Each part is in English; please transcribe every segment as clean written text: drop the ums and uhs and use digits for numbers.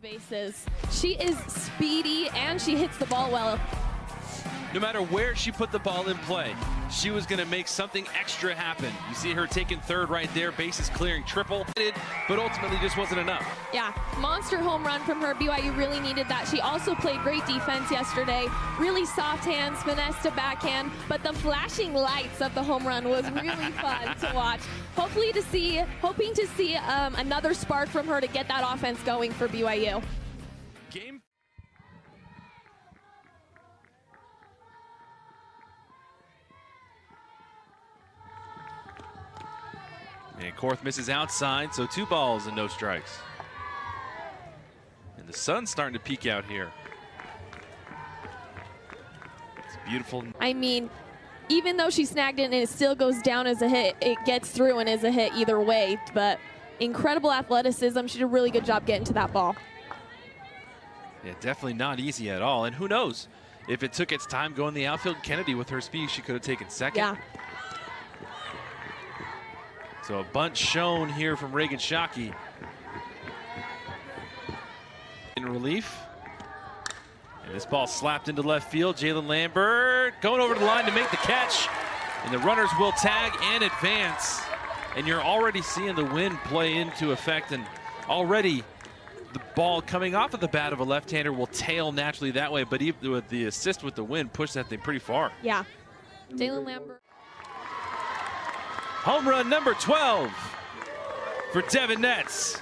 bases. She is speedy and she hits the ball well. No matter where she put the ball in play, she was going to make something extra happen. You see her taking third right there, bases clearing triple, but ultimately just wasn't enough. Yeah, monster home run from her. BYU really needed that. She also played great defense yesterday. Really soft hands, finesse to backhand, but the flashing lights of the home run was really fun to watch. Hoping to see another spark from her to get that offense going for BYU. Game. And Korth misses outside, so 2 balls and no strikes. And the sun's starting to peek out here. It's beautiful. I mean, even though she snagged it and it still goes down as a hit, it gets through and is a hit either way. But incredible athleticism. She did a really good job getting to that ball. Yeah, definitely not easy at all. And who knows, if it took its time going the outfield, Kennedy with her speed, she could have taken second. Yeah. So a bunt shown here from Reagan Shockey. In relief. And this ball slapped into left field. Jalen Lambert going over the line to make the catch. And the runners will tag and advance. And you're already seeing the wind play into effect. And already the ball coming off of the bat of a left-hander will tail naturally that way. But even with the assist with the wind, push that thing pretty far. Yeah. Jalen Lambert. Home run number 12 for Devin Netz.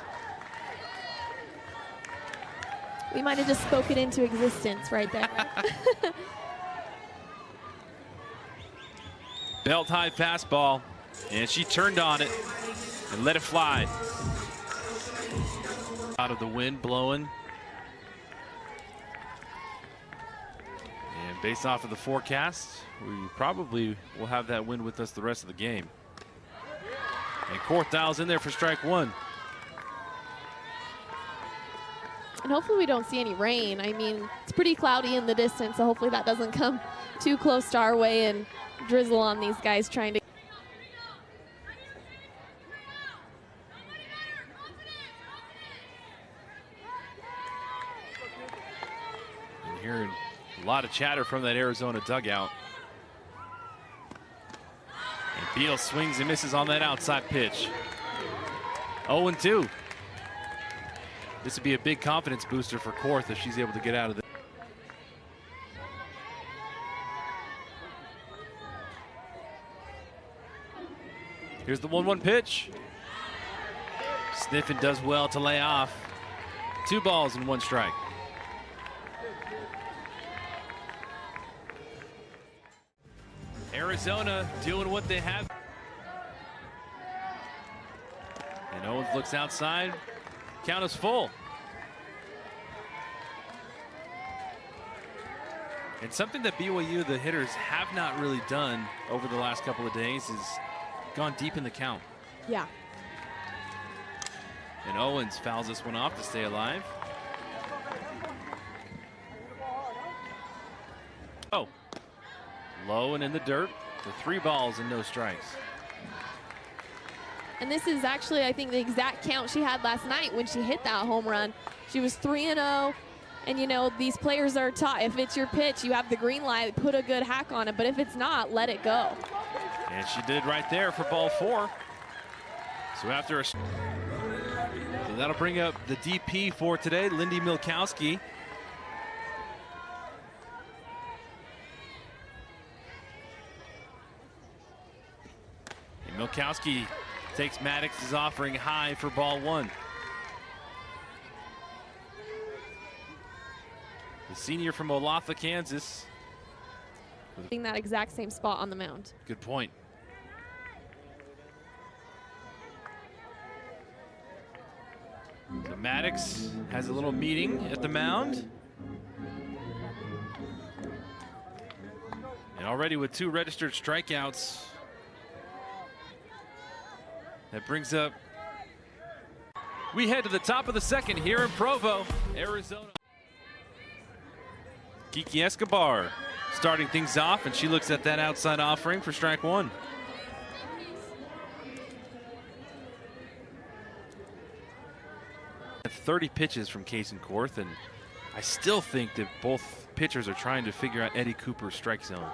We might have just spoken into existence right there. Belt high fastball, and she turned on it and let it fly. Out of the wind blowing. And based off of the forecast, we probably will have that wind with us the rest of the game. And Korth dials in there for strike 1. And hopefully we don't see any rain. I mean, it's pretty cloudy in the distance, so hopefully that doesn't come too close to our way and drizzle on these guys trying to. And hearing a lot of chatter from that Arizona dugout. And Beal swings and misses on that outside pitch. 0-2. This would be a big confidence booster for Korth if she's able to get out of this. Here's the 1-1 pitch. Sniffin does well to lay off. 2 balls and 1 strike. Arizona doing what they have. And Owens looks outside. Count is full. And something that BYU, the hitters, have not really done over the last couple of days is gone deep in the count. Yeah. And Owens fouls this one off to stay alive. Oh. Low and in the dirt for 3 balls and no strikes. And this is actually, I think, the exact count she had last night when she hit that home run. She was 3-0. And, you know, these players are taught, if it's your pitch, you have the green light, put a good hack on it. But if it's not, let it go. And she did right there for ball 4. So after a... So that'll bring up the DP for today, Lindy Milkowski. And Milkowski takes Maddox's offering high for ball 1. The senior from Olathe, Kansas. In that exact same spot on the mound. Good point. So Maddox has a little meeting at the mound. And already with 2 registered strikeouts, that brings up. We head to the top of the 2nd here in Provo, Arizona. Kiki Escobar starting things off, and she looks at that outside offering for strike 1. 30 pitches from Kaysen-Korth, and I still think that both pitchers are trying to figure out Eddie Cooper's strike zone.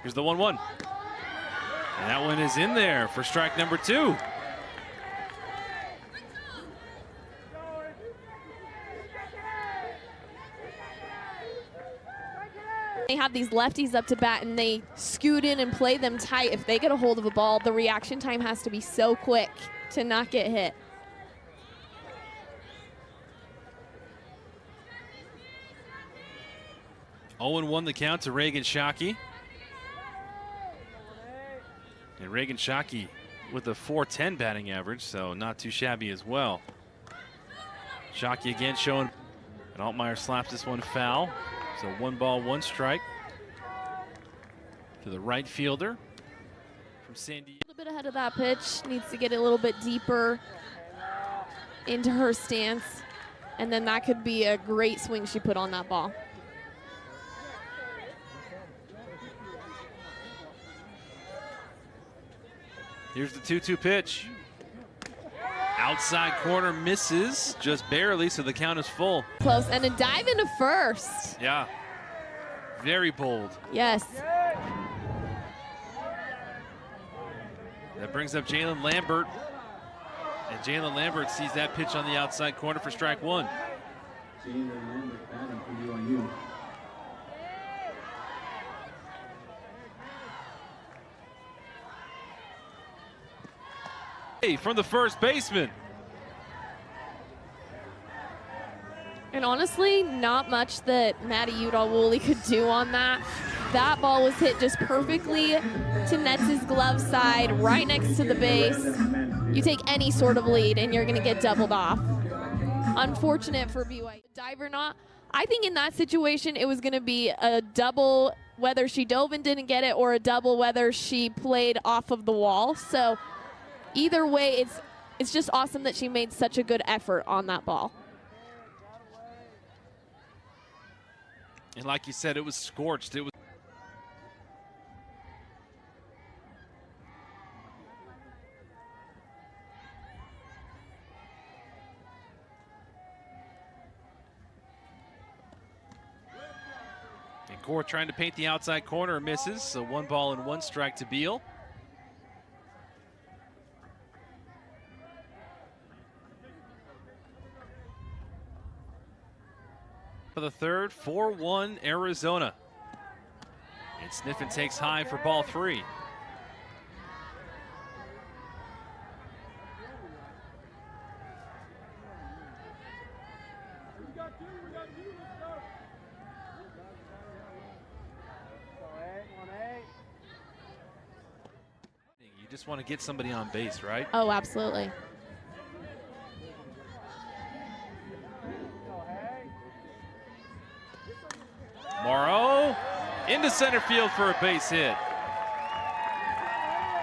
Here's the 1-1. And that one is in there for strike number 2. They have these lefties up to bat and they scoot in and play them tight. If they get a hold of a ball, the reaction time has to be so quick to not get hit. Owen won the count to Reagan Shockey. And Reagan Shockey with a .410 batting average, so not too shabby as well. Shockey again showing, and Altmaier slaps this one foul. So 1 ball, 1 strike to the right fielder from San Diego. A little bit ahead of that pitch, needs to get a little bit deeper into her stance, and then that could be a great swing she put on that ball. Here's the 2-2 pitch. Outside corner misses just barely, so the count is full. Close, and a dive into first. Yeah, very bold. Yes. That brings up Jalen Lambert, and Jalen Lambert sees that pitch on the outside corner for strike 1. Jalen Lambert batting for BYU. From the first baseman. And honestly, not much that Maddie Udall-Woolley could do on that. That ball was hit just perfectly to Netz's glove side, right next to the base. You take any sort of lead and you're gonna get doubled off. Unfortunate for BYU. Dive or not, I think in that situation it was gonna be a double whether she dove and didn't get it, or a double whether she played off of the wall. So either way, it's just awesome that she made such a good effort on that ball. And like you said, it was scorched. It was. And Korth trying to paint the outside corner, misses. So 1 ball and 1 strike to Beal. For the third, 4-1 Arizona. And Sniffen takes high for ball 3. You just want to get somebody on base, right? Oh, absolutely. Morrow into center field for a base hit.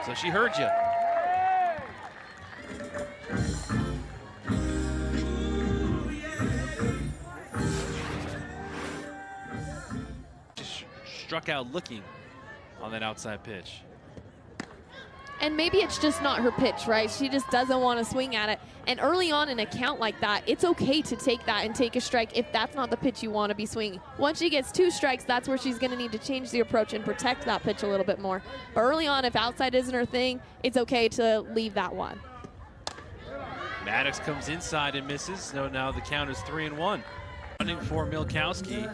So she heard you. Just struck out looking on that outside pitch. And maybe it's just not her pitch, right? She just doesn't want to swing at it. And early on in a count like that, it's okay to take that and take a strike if that's not the pitch you want to be swinging. Once she gets 2 strikes, that's where she's going to need to change the approach and protect that pitch a little bit more. But early on, if outside isn't her thing, it's okay to leave that one. Maddox comes inside and misses. So now the count is 3-1. Running for Milkowski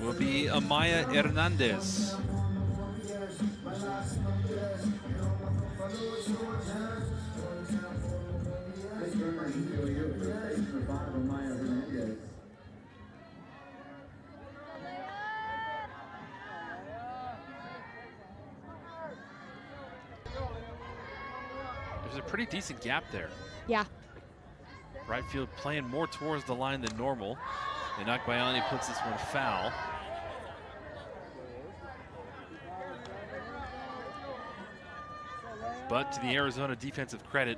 will be Amaya Hernandez. There's a pretty decent gap there. Yeah. Right field playing more towards the line than normal. And Akbayani puts this one foul. But to the Arizona defensive credit,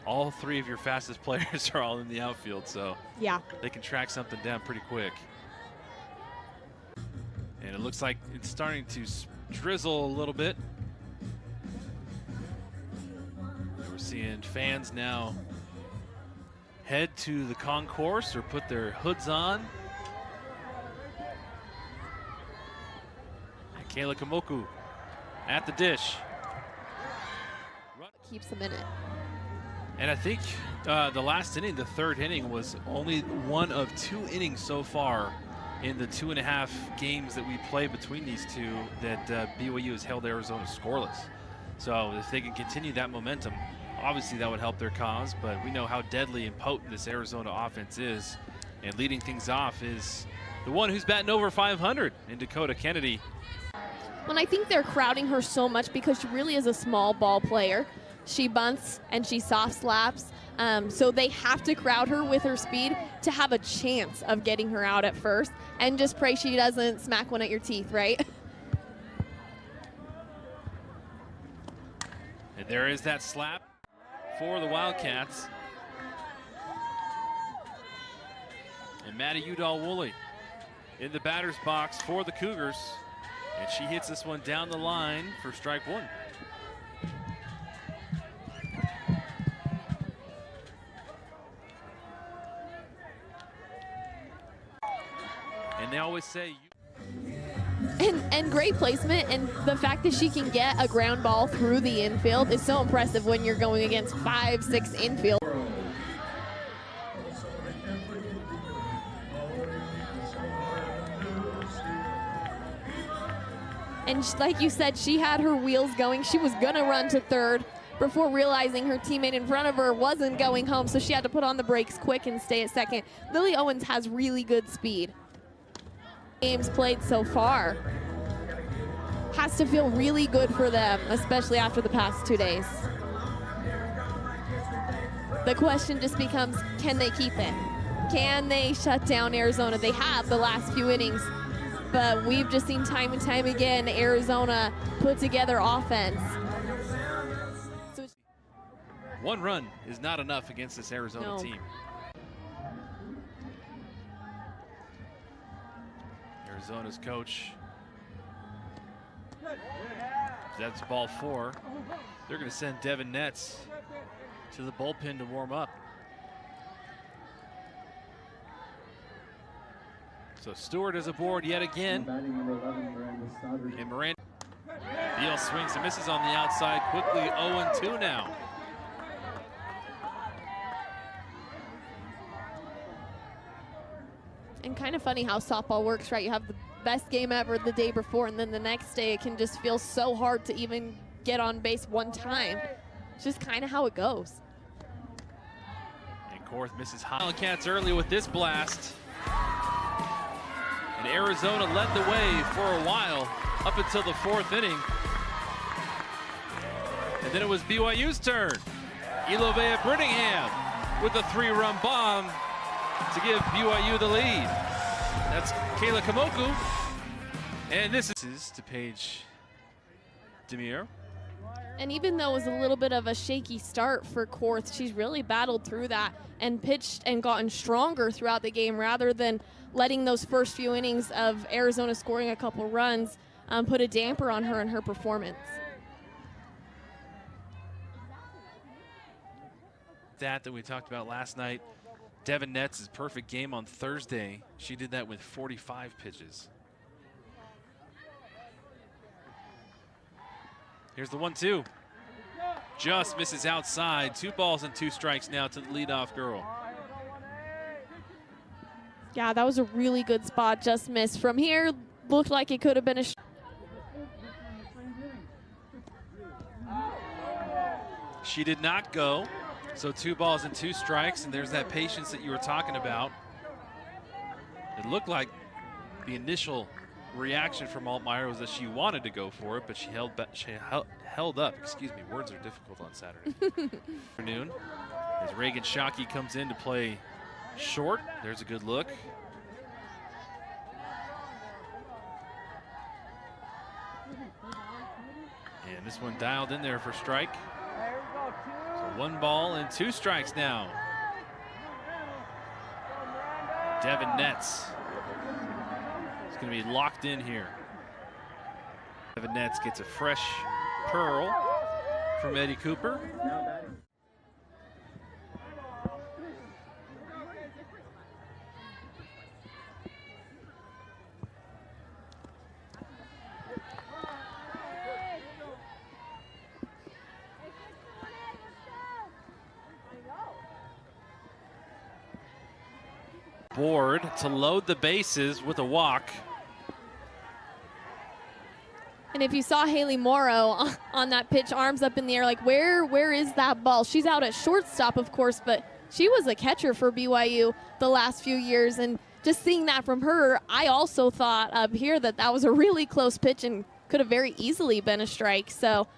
all 3 of your fastest players are all in the outfield, so Yeah. they can track something down pretty quick. And it looks like it's starting to drizzle a little bit. seeing fans now head to the concourse or put their hoods on. And Kayla Kamoku at the dish. Keeps them in it. And I think the last inning, the third inning, was only one of 2 innings so far in the 2.5 games that we played between these two that BYU has held Arizona scoreless. So if they can continue that momentum, obviously that would help their cause, but we know how deadly and potent this Arizona offense is. And leading things off is the one who's batting over 500 in Dakota Kennedy. Well, I think they're crowding her so much because she really is a small ball player. She bunts and she soft slaps, so they have to crowd her with her speed to have a chance of getting her out at first, and just pray she doesn't smack one at your teeth, right? And there is that slap for the Wildcats. And Maddie Udall-Woolley in the batter's box for the Cougars, and she hits this one down the line for strike one. And they always say and great placement, and the fact that she can get a ground ball through the infield is so impressive when you're going against 5-6 infield. And like you said, she had her wheels going. She was gonna run to third before realizing her teammate in front of her wasn't going home, so she had to put on the brakes quick and stay at second. Lily Owens has really good speed. Games played so far has to feel really good for them, especially after the past 2 days. The question just becomes, can they keep it? Can they shut down Arizona? They have the last few innings, but we've just seen time and time again Arizona put together offense. So 1 run is not enough against this Arizona team. Arizona's coach, that's ball 4. They're going to send Devin Netz to the bullpen to warm up. So Stewart is aboard yet again. And Miranda. Beal swings and misses on the outside. Quickly 0-2 now. And kind of funny how softball works, right? You have the best game ever the day before, and then the next day it can just feel so hard to even get on base one time. It's just kind of how it goes. And Korth misses Wildcats early with this blast. And Arizona led the way for a while up until the 4th inning. And then it was BYU's turn. Ilovea Brittingham with a 3-run bomb to give BYU the lead. That's Kayla Kamoku. And this is to Paige Demir. And even though it was a little bit of a shaky start for Korth, she's really battled through that and pitched and gotten stronger throughout the game rather than letting those first few innings of Arizona scoring a couple runs put a damper on her and her performance. That we talked about last night. Devin Netz' perfect game on Thursday. She did that with 45 pitches. Here's the 1-2. Just misses outside. 2 balls and 2 strikes now to the leadoff girl. Yeah, that was a really good spot. Just missed. From here, looked like it could have been a She did not go. So 2 balls and 2 strikes, and there's that patience that you were talking about. It looked like the initial reaction from Altmaier was that she wanted to go for it, but she held up. Excuse me, words are difficult on Saturday afternoon. As Reagan Shockey comes in to play short, there's a good look. And this one dialed in there for strike. So 1 ball and 2 strikes now. Devin Netz is going to be locked in here. Devin Netz gets a fresh pearl from Eddie Cooper. board to load the bases with a walk. And if you saw Haley Morrow on that pitch, arms up in the air, like where is that ball? She's out at shortstop, of course, but she was a catcher for BYU the last few years. And just seeing that from her, I also thought up here that was a really close pitch and could have very easily been a strike. So